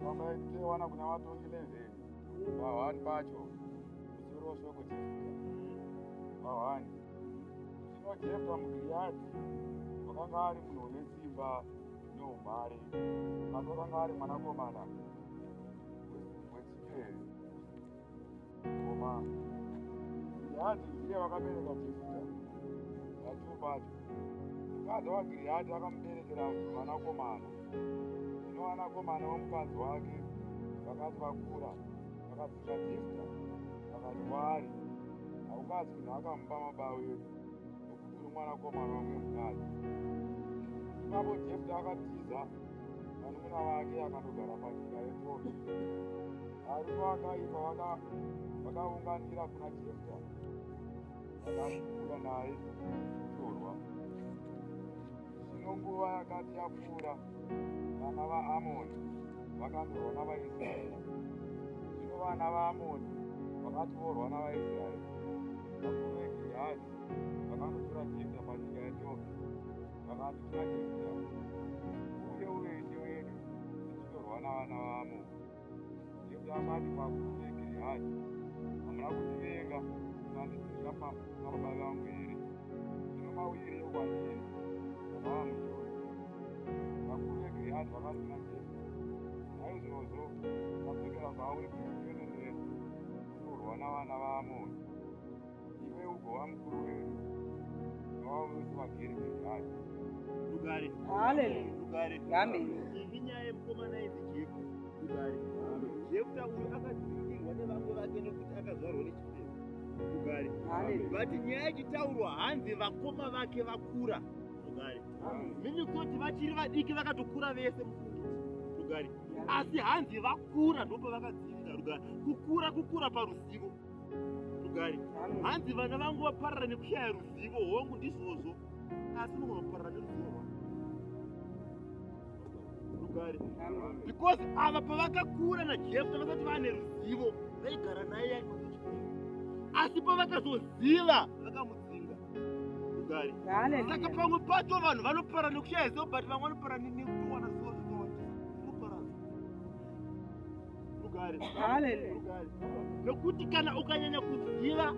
Wamaitewana kuna watongi lezeni vahwani pacho kuchirosho kuti vahwani zvino Jefta muGiriyadhi wakanga ari munhu une simba neumhare asi wakanga ari mwanakomana wechipiri. Koma Giriyadhi ndiye vakabereka Jefta. Nacho pacho mukadzi waGiriyadhi akamuberekera vanakomana. Zvino vanakomana vomukadzi wake vakati vakura vakadzika Jefta vakati kwaari haungadzi kuti akamupa mabawe nokuti uri mwanakomana wamwe mukadzi. Ipapo Jefta akatiza vanun'una vake akandogara panyika yeTobi. Varume vakaipa vakaunganira kuna Jefta vakamukura naye kutorwa. Zvino nguva yakati yapfuura vana vaAmoni vakandorwa navaIsraeri. Zvino vana vaAmoni vakatorwa navaIsraeri. Vakuru veGiriyadhi vakandotora Jefta panyika yeTobi vakati kuna Jefta, uye ishe wedu tichitorwa navana vaAmoni. Jefta akati vakuru veGiriyadhi, hamuna kutivenga kundidzinga pababa vangu here? Zvino mauyirewo kwandiri mava mushori. Vakuru veGiriyadhi vakati kuna Jefta, naizvozvo vadzokera kwauri kuIsraeri kutorwa navana vaAmoni. Iwe ugova mukuru wedu navavo vose vagere Giriyadhi. Rugare. Hallelujah. Rugare. Amen. Inyaya yemukomana idzi Jefta. Rugare. Jefta uyu akadzingirwa nevamwe vake nekuti akazvarwa nechifeve. Rugare. Vati nyaya ichitaurwa hanzi vakoma vake vakura. Rugare. Mimi kuti vachiri vadiki vakatokura vese mufungiti. Rugare. Asi hanzi vakura ndopa vakadzinga. Rugare. Kukura paruzivo. Rugare. Hanzi vana vangu vaparara nekushaya ruzivo hongu ndizvozvo. Asi munoparara neruzivo. Rugare. Because ava pavakakura naJefta vakati vane ruzivo vaigara naye ari muchipiri. Asi pavakazoziva vakamudzinga. Rugare. Saka pamwe pacho vanhu vanoparara nekushaya zivo but vamwe vanoparara nekuwana zivo zvakawanda. Rugare. Rugare. Nokuti kana ukanyanya kuziva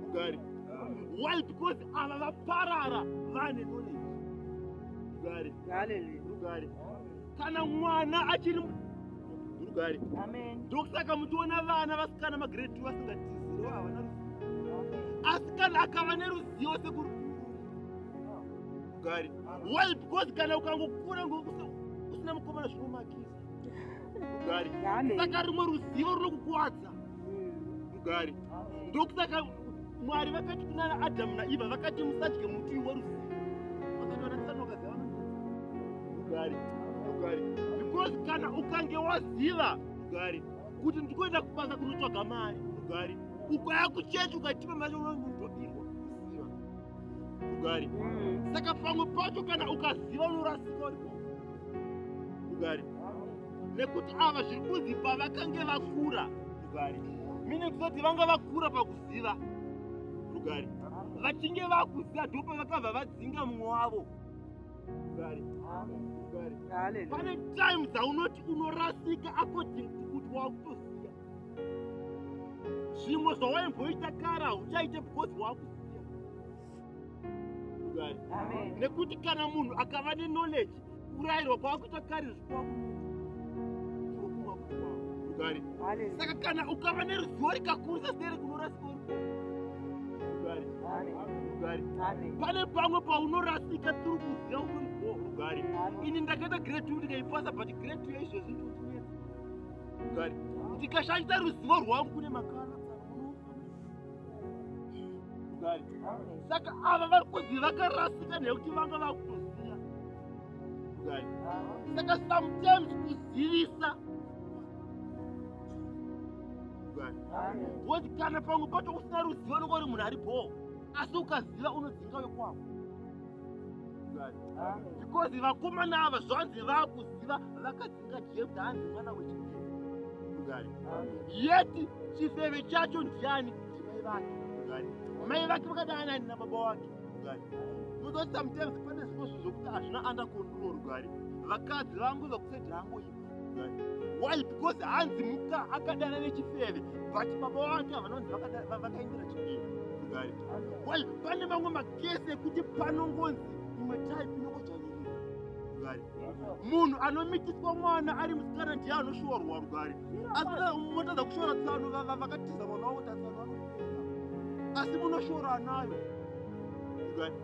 Rugare. Why? Because ava vaparara vane knowledge. Rugare. Kana mwana achiri Rugare. Amen. Ndokusaka mutoona vana vasikana magrade 2 vasingatiziro havana ruzivo. Asi kana akava neruzivo sekuru Rugare. Why? Because kana ukangokura usina mukomana zvinomakisa. Rugare. Saka rumwe ruzivo runokukuwadza. Rugare. Ndokusaka Mwari vakati kuna Adamu naEva vakati musadye muti weruzivo. Vakati vanatsanokazava. Rugare. Because kana ukange waziva Rugare kuti ndikoenda kubasa kunotsvaga mari Rugare ukaya kuchechi ukatipa mari unondobirwa kuziva Rugare. Saka pamwe pacho kana ukaziva unorasika uripo Rugare. Nekuti ava zviri kunzi pavakange vakura Rugare. Mine kuzoti vanga vakura pakuziva Rugare. Vachinge vakuziva ndopa vakabva vadzinga mumwe wavo Rugare. Pane time dzaunoti unorasika according to kuti wakutoziva. Zvimwe zvawaimboita kare hauchaite because wakuziva. Rugare. Nekuti kana munhu akava neknowledge kurayirwa kwakuita kare zvikuwa Rugare. Saka kana ukava neruzivo rikakurisa seri kunorasika uripo Rugare. Pane pamwe paunorasika tiri kuziva uripo Rugare. Ini ndakaita grade 2 ndikaipasa but grade 2 yaizvozvi ndotinetsa Rugare. Ndikashandisa ruzivo rwangu kune makara Rugare. Saka ava vari kunzi vakarasika nekuti vanga vakutoziva Rugare. Saka sometimes kuzivisa Rugare. Kuti kana pamwe pacho usina ruzivo nokuri munhu aripo asi ukaziva unodzinga wekwako Rugare. Because vakomana ava zvanzi vakuziva vakadzinga Jefta hanzi mwana wechipiri Rugare. Yeti chifeve chacho ndiani? Mai vake. Mai vake vakadana nababa wake rugari. Muzoti sometimes pane zvinhu zvokuti hazvina under control rugari. Vakadzi vangu zokuseti hangoipa rugari. Why? Because hanzi muka akadana nechifeve but baba vake havanonzi vakaindira chifeve rugari. Why? Pane mamwe makesi ekuti panongonzi imwe type inongodzvanyirira rugari. Munhu anomitiswa mwana ari musikana ndiye anoshorwa rugari. Asi motadza kushora tsano vakatiza mwana wavo tatsano asi munoshora nayo rugari.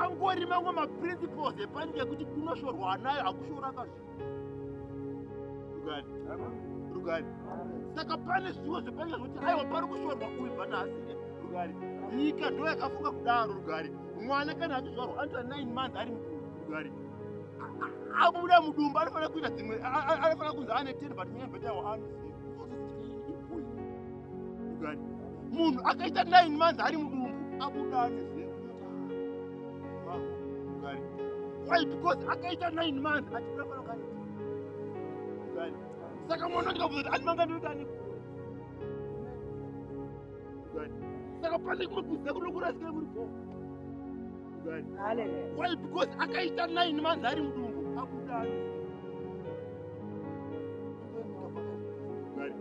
Angori mamwe maprinciples epanyika ekuti kunoshorwa nayo hakushora kazvi rugari. Saka pane zviwo zvepanyika zvokuti aiwa pari kushorwa uyu but hasire rugari. Nyika ndo yakafunga kudaro rugari. Mwana kana achizvarwa anoita 9 months ari mudumbu rugari. Abuda mudumbu anofanira kuita dzimwe anofanira kunzi ane 10 but nyaya mbeta yawo anoziva rugari. Munhu akaita 9 months ari mudumbu abuda anoziva rugari. Why? Because akaita 9 months achinofanira kugara rugari. Saka mwana ndikabvunza kuti animanga ndoita ane rugari. Saka pane kumwe kuziva kunokurasika muri po rugari. Why? Because akaita 9 months ari mudumbu abuda rugari.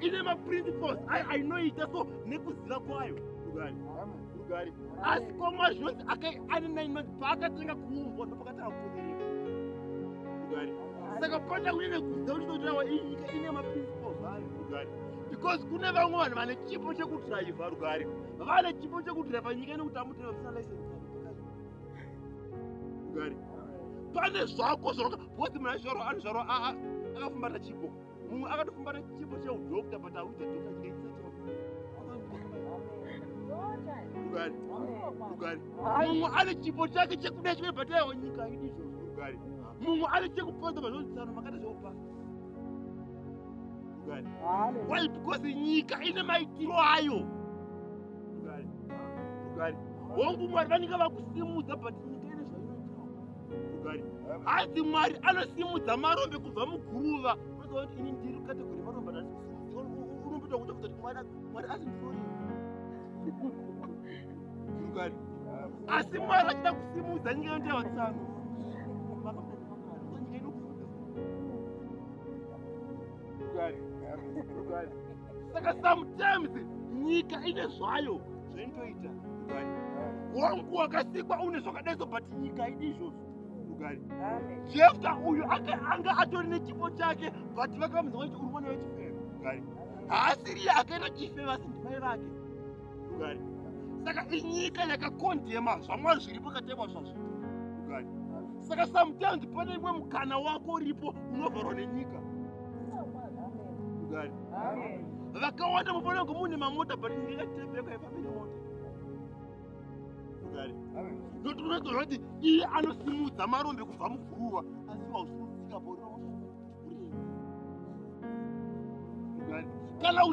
Ine maprinciples I know it so nekuziva kwayo rugari. Asi koma zvinonzi ane 9 months paakatenga kuumbwa ndopakatanga kupovereka rugari. Saka panda kuine kuziva kuti totawa iyi nyika ine maprinciples ayo rugari. Because kune vamwe vanhu vane chipo chekudhiraivha rugari. Vane chipo chekudhiraivha nyika ine kuti amuteva musina license rugari. Pane zvako zvoroka bosi munhu aizvarwa anozvarwa akafumbata chipo. Mumwe akatofumbata chipo cheudhokta but auita dhokta nyika rugari. Mumwe ane chipo chake chekuda chimwe but aiwa nyika idizvo rugari. Mumwe ane chekuponza mazvonzano makati zvopasa rugari. Why? Because nyika ine maitiro ayo rugari. Hongu Mwari vanenge vakusimudza but nyika ine zvainoitawo rugari. Hanzi Mwari anosimudza marombe kubva muguruva. Unoziva kuti ini ndiri kategori marombe unomboita kuita kuti Mwari asindioni rugari. Asi Mwari achida kusimudza nyika inoita vatsano nyika inokufuda rugari. Saka sometimes nyika ine zvayo zvainotoita rugari. Wangu wakasikwa une zvakadaiso but nyika haidi izvozvo rugari. Jefta uyu anga atori nechipo chake but vakamuziva kuti uri mwana wechifeve rugari. Haasiri akaenda chifeve asi ndimai vake rugari. Saka inyika yakakondema zvamwari zviri pakatemwa zvazvo rugari. Saka sometimes pane imwe mukana wako uripo unovharwa nenyika rugari. Vakawanda mufanira kunge mune mamota but nyika yakatibeka ifambe nemota rugari. Ndokuti unoziva kuti iye anosimudza marombe kubva muguruva asi hausimudzika borira rugari. Kana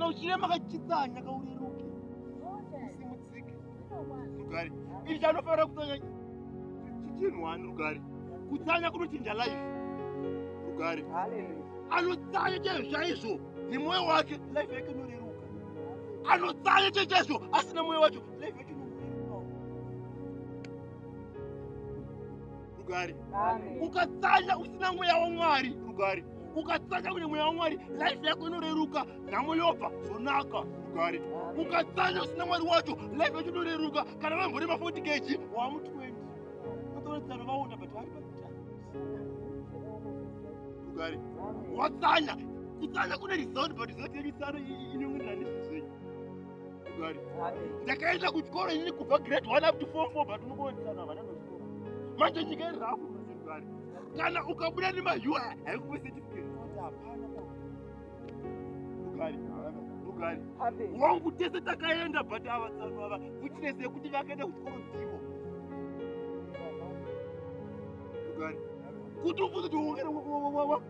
uchirema kachitsanya kaureruke usimudzike rugari. Ini chanofanira kutsanya chichinhwani rugari. Kutsanya kunochinja life rugari. Anotsanya chaizvo nemwoyo wake life yake inoreruka. Anotsanya chaizvo asina mwoyo wacho life yake inoreruka rugari. Ukatsanya usina mweya waMwari rugari. Ukatsanya une mweya waMwari life yako inoreruka nhamo yobva zvonaka rugari. Ukatsanya usina Mwari wacho life yako inoreruka kana vambori ma40 kg wamu20 unotoonetsana vaona but vari pakutanga rugari. Watsanya kutsanya kune result but result yemisano inongoenderana nezvezvenyu rugari. Ndakaenda kuchikoro ini kubva grade 1 up to form 4 but unongoonetsana havana nochikoro. Manje nyika iri rafu rugari. Kana ukabuda nemahiwa haikupe certificate kuti hapana rugari. Wangu tese takaenda but avatsano ava kuchinese kuti vakaenda kuchikoro ndivo rugari. Kuti ubvunze kuti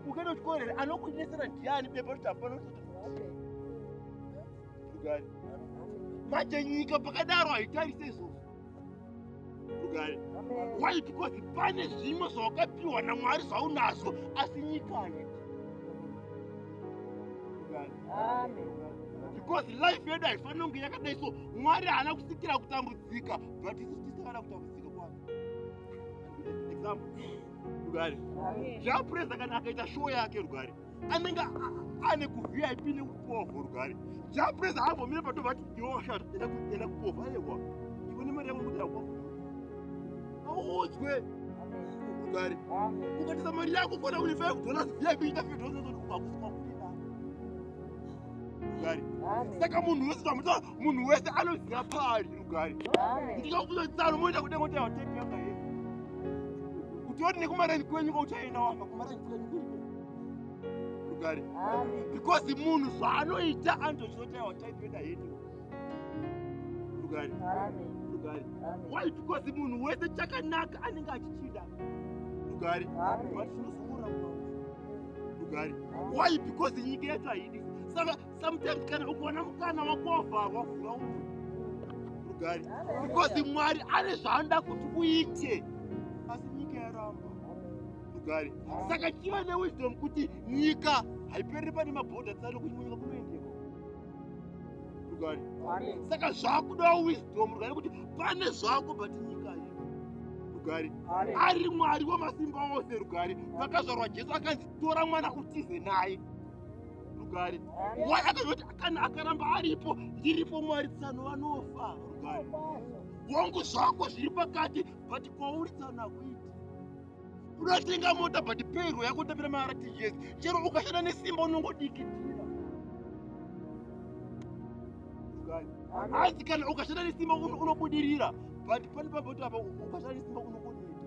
ukaenda kuchikoro here anokunesera ndiani bepa kuti hapana rugari. Manje nyika pakadaro haitarise izvozvo rugari. Why? Because pane zvimwe zvawakapiwa naMwari zvaunazo asi nyika haiti rugari. because life yedu haifaniri kunge yakadai so. Mwari haana kusikira kutambudzika, but isusu tisakada kutambudzika kwake. Example, rugare. Japreza kana akaita show yake rugare. Anenge ane ku-VIP nekupofu rugare. Japreza haambomire pato vati yosha enda kupofu aiwa. Iwe nemari yako kuti akupofu. Audzwe rugare. Ukatisa mari yako kona uri $5 VIP ita $50 ukakusika kupinda. Rugare. Saka munhu wese tamuta munhu wese anoziva pari rugare. Ndikakuzo tsaro moita kudenga kuti hoteki yanga yeye. Kuti nekumarani kwenyu kwauchaenda wamba kumarani kwenyu rugare. Because munhu zvaanoita andochotaiwa taipenda yedu rugare. Rugare. Why? Because munhu wese chakanaka anenge achichida rugare. But tinosungura rugare. Why? Because nyika yetu haidi. Saka sometimes kana ukaona mukana wako wavharwa vhura umu rugare. Because Mwari ane zvaanoda kuti uite. Asi nyika yaramba rugare. Saka chiva newisdom kuti nyika haipereri pane mabhodha tsari kuti munyika kunoendeko rugare. Saka zvakuda wisdom rugare kuti pane zvako but nyika iyi rugare. Ari Mwari wamasimba ose rugare. Pakazvarwa Jesu akanzi tora mwana utize naye rugare. Why akazoti kana akaramba aripo ndiripo Mwari tsano vanofa rugare. Wangu zvako zviri pakati but kwauri tsano akuiti. Unatenga mota but payroll yako tapira maRTGS. Chero ukashanda nesimba unongodikitira rugare. Asi kana ukashanda nesimba unobudirira but pane pabota apa ukashanda nesimba unongodikitira.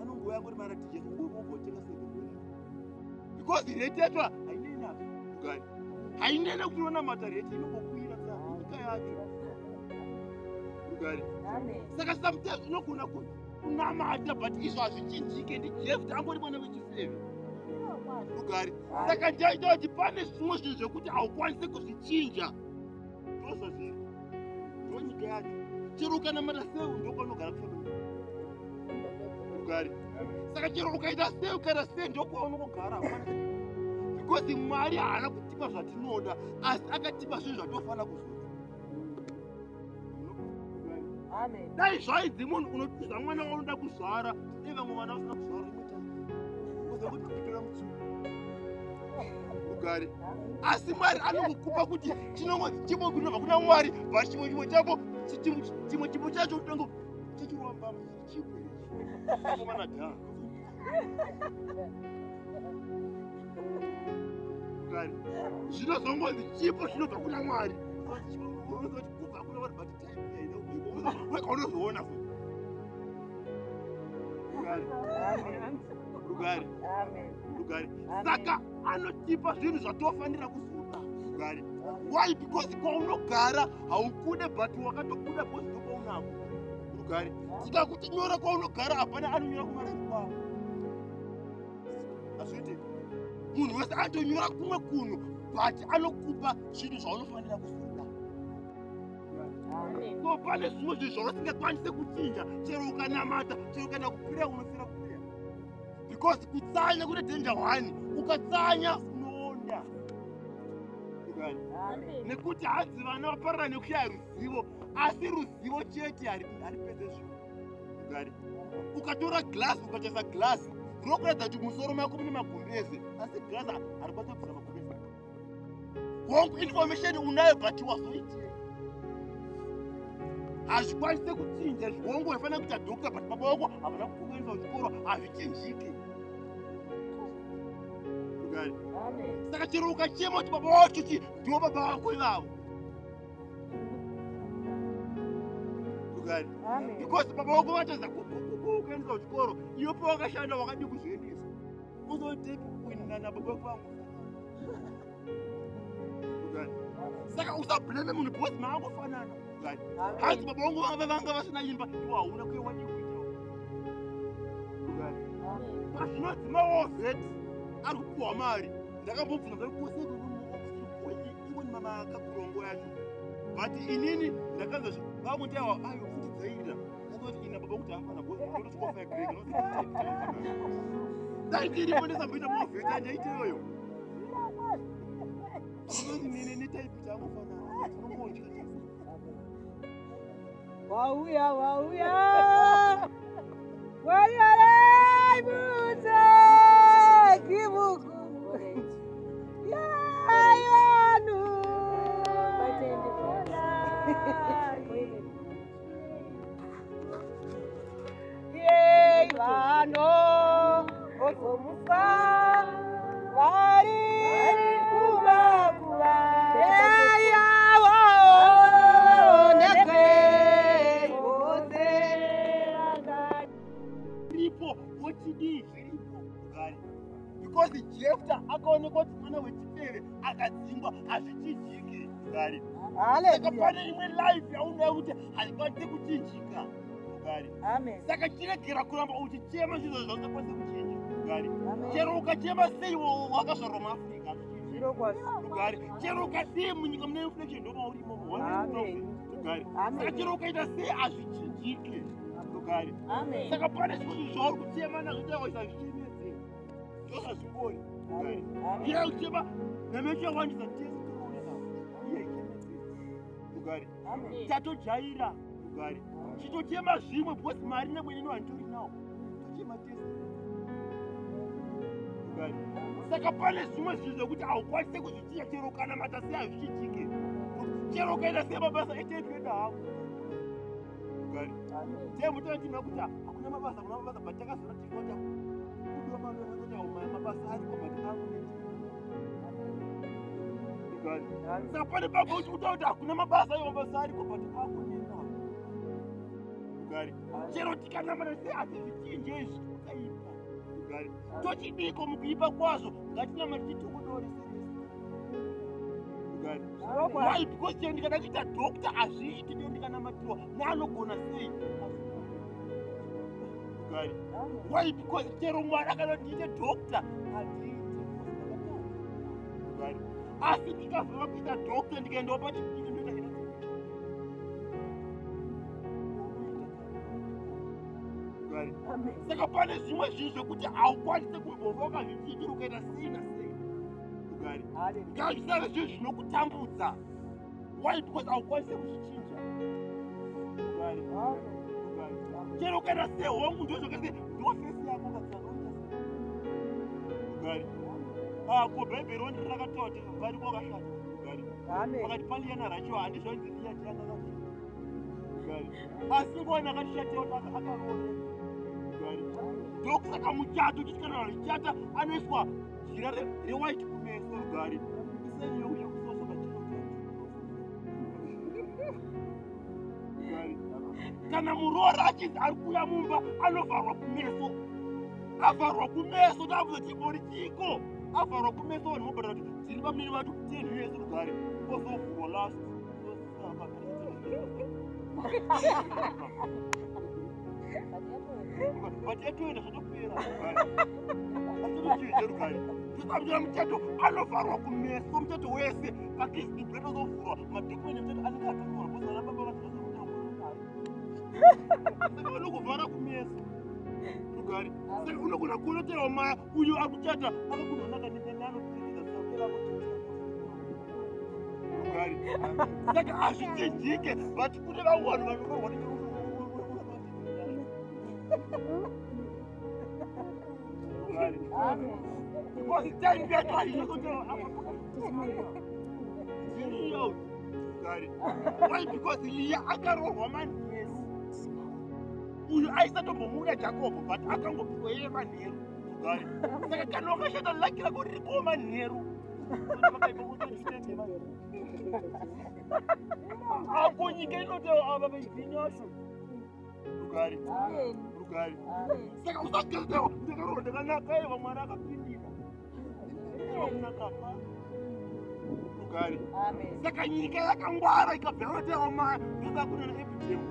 Anongoya ngori maRTGS ungotenga seven. Because rate yacho hainena rugare. Hainena kuti ona mata rate inokukwira nyika yacho rugare. Saka sometimes unogona kunamata but izvo hazvichinjike ndijesu angori mwana wechiseve rugare. Saka ndaita kuti pane zvimwe zvinhu zvekuti haukwanisi kuzvichinja. Ndozvo zviri ndonyika yacho. Chero ukanamata seu ndokwaunogara kufamili rugare. Saka chero ukaita sei kana sei ndokwaunogara. Because Mwari haana kutipa zvatinoda asi akatipa zvinhu zvatinofanira kuzuva. Dai zvaidzi munhu unotiza mwana waunoda kuzvara dai vamwe vana vasina kuzvara unoita kuti kutora mutsuru rugare. Asi Mwari anokukupa kuti chinongo chimwe kunobva kuna Mwari but chimwe chako chimwe chipo chacho utongo chichiwamba chimwe komana dha rugare. Zvinozongozi chipo chinobva kuna Mwari unozoti kubva kuna Mwari but time wekaunozviona rugare. Rugare. Saka anotipa zvinhu zvatofanira kusuka rugare. Why? Because kwaunogara haukude but wakatokuda because ndokwaunako rugare. Saka kuti nyora kwaunogara hapana anonyora kumarari kwavo. Azviite munhu wese atonyora kumwe kunhu but anokupa zvinhu zvaunofanira kusuka. So pane zvimwe zvinhu zvausingakwanise kuchinja. Chero ukanamata chero ukaenda kupureya unofira kupureya. Because kutsanya kune danger 1. Ukatsanya unoonda rugare. Nekuti hadzi vana vaparara nekushaya ruzivo asi ruzivo chete haripedze zvinhu rugare. Ukatora glasi ukachasa glasi rinokuratidza kuti musoro mako mune magumbeze asi glasi harikwanisa kubvisa magumbeze. Wongo information unayo but wazoitii hazvikwanise kuchinja. Zvongo waifanira kuita dhokita but baba wako havana kukuendesa kuchikoro hazvichinjike rugare. Saka chero ukachema kuti baba wacho ndivo baba vako ivavo rugare. Because baba wako vachaza kukuendesa kuchikoro iwe pawakashanda wakadi kuzviendesa uzoteki kuinana baba vako vangu rugare. Saka usablame munhu because maangofanana hanzi baba vangu vanga vasina imba iwe hauna kuiwani kuitawo rugare. Pazvinodzimawo vheti ari kupuwa mari. Ndakambobvunza zvekuseku iwe ni mama akakurongo yacho but inini ndakanza vamwe ndaiwa ayo kundidzaira ndakati ina baba kuti hapana ndotosikofa greg dai ndiripo ndisamboita mavheti andaiteyoyo Wauya, wauya. Wayare bute kibuku. Yayanu. Yey vano okomufa vari kubakuba yawo neke ose ripo ochidi zviripo kugari because Jefta akaonekwa kuti mwana wechipere akadzingwa hazvichinjike kugari saka pane imwe life yaunouya kuti hazvikwanisi kuchinjika kugari saka chiregera kuramba uchichema zvinhu zvausikwanisi kuchinja kugari chero ukachema sei wakazvarwa muAfrica kugari chero ukadii munyika mune inflection ndomaurimo kugari saka chero ukaita sei hazvichinjike kugari saka pane zvinhu zvauri kuchema nazvo chaiwaisa zvichimedzei ndosazvibori kugari iye uchema nemechawandisa tesikuoneka iye ichemedzei kugari tatojaira kugari chitochema zvimwe because mari nemwenino handitori nawo tochema tese kugari saka pane zvimwe zvinhu zvekuti haukwanise kuzvichiya chero kana mata sei hazvichitike chero ukaenda sei mabasa etepeda hako kugari temutotima kuti hakuna mabasa kuna mabasa but takazora tikota kudiwa mabasa ariko but angu kugari saka pane baba uchi kutaura kuti hakuna mabasa ayo mabasa ariko but akunena kugari chero tikanamana sei hatizvichinje izvi tukaipa kugari tochidiko mukuipa kwazvo ngatinamati titokodore kugari why because chero ndikada kuita dokta hazviiti ndo ndikanamatiwa naanogona sei kugari why because chero mwana kana ndiite dokta hatiiti kugari asi ndikazova kuita dokta ndikaendawo pachipiri ndoita saka pane zvimwe zvinhu zvekuti haukwanise kumbova ukazvichitira ukaita sei nasei kugari ngazvisare zvinhu zvinokutambudza why because haukwanise kuzvichinja kugari chero ukaita sehongu ndozvokase ndofesi yako katsanoita kugari ko bhaibheri rondiri rakataura kuti vari kwakashata kugari pakati paliyana rachiwa handizvanzi liyatianga kugari asi ngowani akatishatira kuti akarooneka ndokusaka muchato chitikana richata anoiswa jira rewhite kumeso rugari isanyeuye kusosoka kana muroora achinzi ari kuuya mumba anovharwa kumeso avharwa kumeso ndabuza chibori chiko avharwa kumeso vanhu mobhara kuti tiri pamini vatu 10 years rugari ozovhurwa last but yatoenda zvotopera asikuchinje rugari tosamira muchato anovharwa kumeso muchato wese pakristu bread ozovhurwa madokumende muchato anenge atonyorwa bozana baba vatosaka vanokuvhara kumeso rugari saka unogona kuonoterawo maya uyo akuchata akakunonaka nenanokurekeza sakerako rugari saka hazvichinjike but kune vamwe vanhu vanovarwa because time yetu why because liya akarohwa manheru uyu aisatombomuna Jacob but akangopiwa iye manheru kugari saka kana wakashata laki rako ririkowo manheru ako nyika inoti ava vaidzinyasho rugari saka usagezdewa ndakarohwa ndakanaka iva mwana akapindira unakapa rugari saka nyika yakangwara ikabverotewa maya ndosakunana ebitemu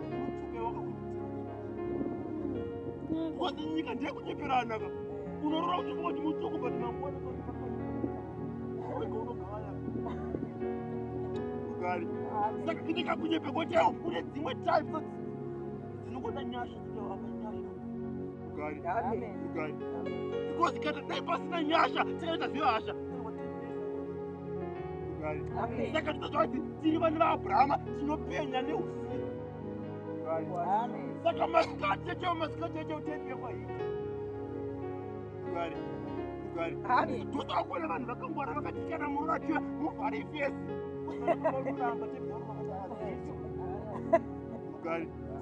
because nyika ndeyekucheperanaka unorora kuti kuti mutsoko but mangwana unogavaya rugari saka ndikakunyepe kotewo kune dzimwe types dzinogoda nyasha rugari because kana dai pasina nyasha tikaita zvehasha Saka tozvati tiri vanhu vaAbrahama tinopenya neusiku. Saka masikati echo tepekwa hii. Tosakuona vanhu vakangwara vakati kana muratiwa muvhare ifesi.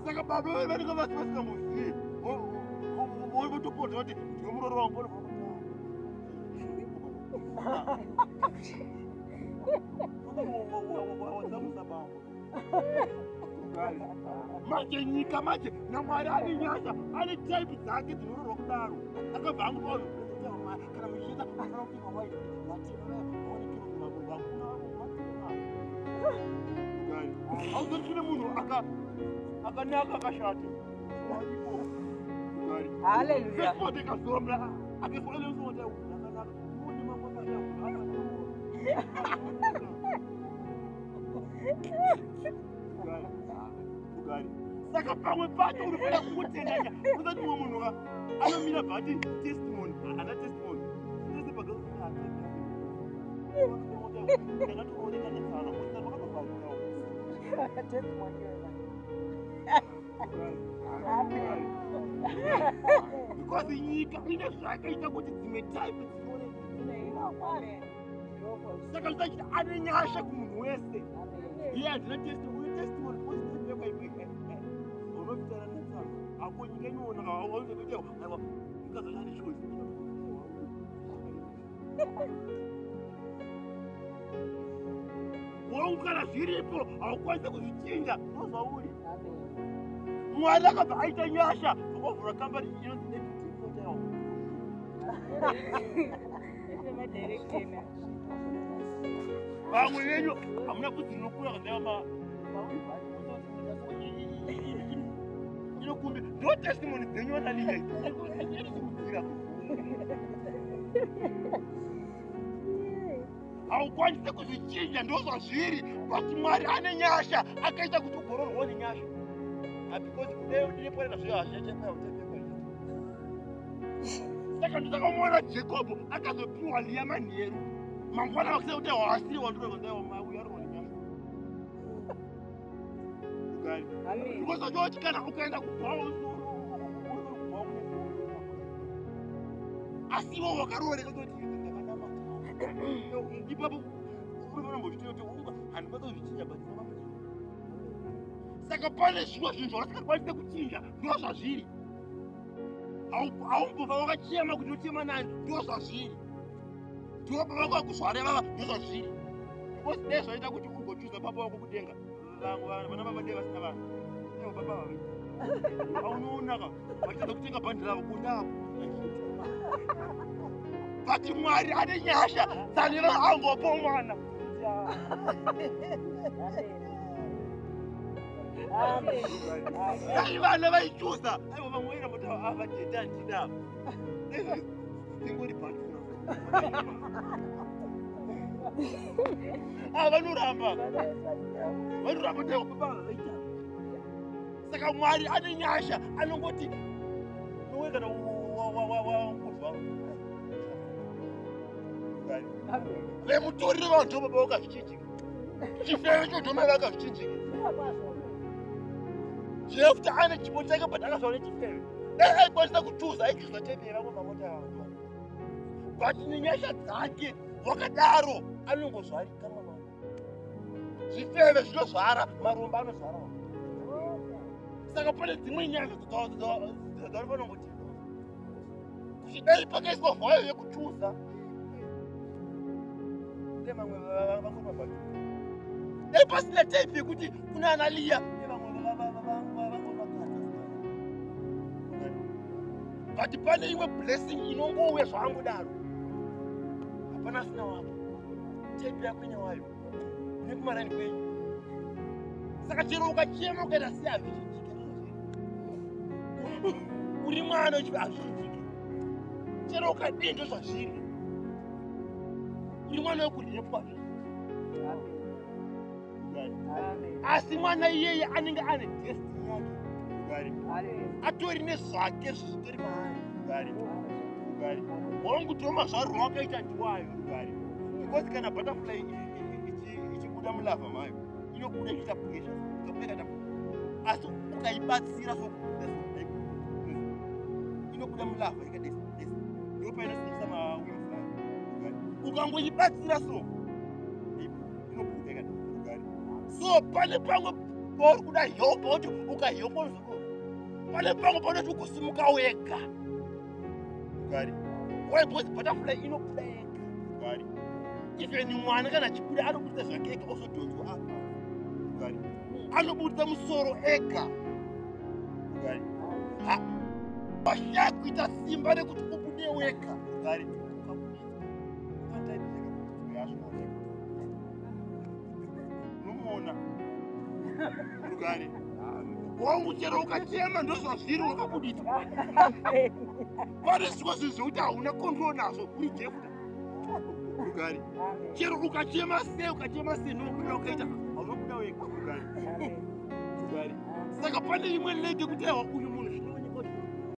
Saka baba vanenge vasingamuzivi votopota kuti ndiwe muroro wangu. Manje nyika manje naMwari ane nyasha ane type dzake dzinororwa kudaro. Akabva angu kana muchiita kufanira kupika white auzotine munhu akanaka akashata. Hallelujah. Ikazomla akifanya mzote akanaka mudi mambo saka pamwe pacho unofana kutenganya usati mumwe munhu anomira bhati testimony ana testimony tese pakaaa because nyika ine zvakaita kuti dzimwe type dzinooneka. Saka zvichita ane nyasha kumunhu wese. Iye handina testimony positive yakaipe unofitana netsana ako nyika inoona auzokuita aiwa mukazashande choice wangu kana zviripo haukwanisa kuzvichinja ndozvauri. Mwari akabva aita nyasha akavhura kambani inonzi vamwe venyu hamuna kudzinokura kandava inokumbi ndo testimony dzenyu vanaliya inokudzira haukwanisi kuzvichinja ndozvazviri but Mwari ane nyasha akaita kuti ugororwa nenyasha. Because kudai ndiripoenda zviyo hazvichaita utepekwa. Saka ndakamuona Jacob akazopiwa liya manheru mangwana vakusema kuti hawasiri wandiro vandaiwa mauya ari wanyasha. Because wachoti kana ukaenda kubhawo asiwo wakaroreka kuti ndakanamata. Ipapo unombozvitoa kuti handipazozvichinja but saka pane zvimwe zvinhu zvavasikakwanise kuchinja ndozvazviri. Haumbobva wakachema kuti uchema nani ndozvazviri. Ndobva vakakuzvare vava ndozvazviri. Because dai zvaita kuti ugochuza baba wako kudenga vana baba dai vasina vanhu ivo baba vavi aunoonaka vachieda kutenga bhandi ravo kundapo but Mwari ane nyasha dzanira angopa mwana. Dai vana vaichuza aivo vamweira kuti avadhedha ndida dzingori bhatuna vanoramba kuti baba vaita. Saka Mwari ane nyasha anongoti nowe kana wakuzva vemutorire vanhu baba vakazvichinjika chifeve chodhoma vakazvichinjika zvekuti ane chipo chake but akazvaone chifeve dai aikwanisa kuchuza aichuza tepera komamota but nenyasha dzake wakadaro anongozvarika mwana zvifeve zvinozvara maromba anozvara. Saka pane dzimwe nyasha dzaripanongoti kuti dai pakaiswa vhayo yekuchuza mamwe vangomabhatu dai pasina type yekuti kuna analiya but pane imwe blessing inongouya zvaangodaro hapana asina wako type yako ine wayo ine kumarani kwenyu. Saka chero ukachema ukaita sei hazvichinjike uri mwana uchiva hazvichinjike chero ukadii ndozvazviri uri mwana wekurepwa asi mwana iyeye anenge ane destiny yake atori nezvake zvitori maari wangu toma zvaruro wakaita ndiwayo because kana butterfly inobuda mulavha mayo inobuda ichiita pressure ukapeka ta asi ukaibatsira sokubuda inobuda mulavha ikadesi ndipo painosinisa mawings ayo ukangoibatsira so inobuda ikadesi so pane pamwe pauri kuda hyopa kuti ukahyopa uzokoro pane pamwe panoti ukusimuka wega ugari waibhozi butterfly inobuda yega ugari ifeni mwana kana chibuda anobudisa zvake ega ozodhonzwa apa ugari anobudisa musoro ega ugari pashaya kuita simba rekuti ubude wega ugari unomuona ugari wangu chero ukachema ndozvazviri wakabudisa pane zvimwe zvekuti hauna control nazvo uri jefuta ugari chero ukachema sei nokuda ukaita haunobuda wega ugari saka pane imwe lege kuti uyu